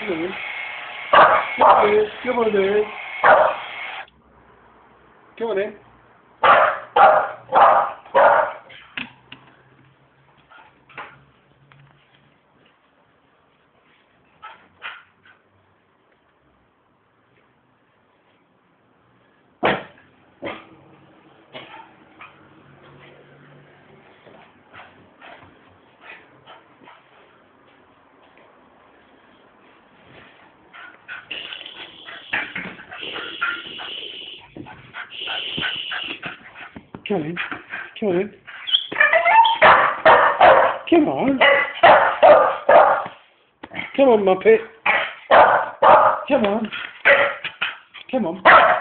Come on in. Come on in. Come on in. Come on in. Come in. Come on in. Come on. Come on, Muppet. Come on. Come on.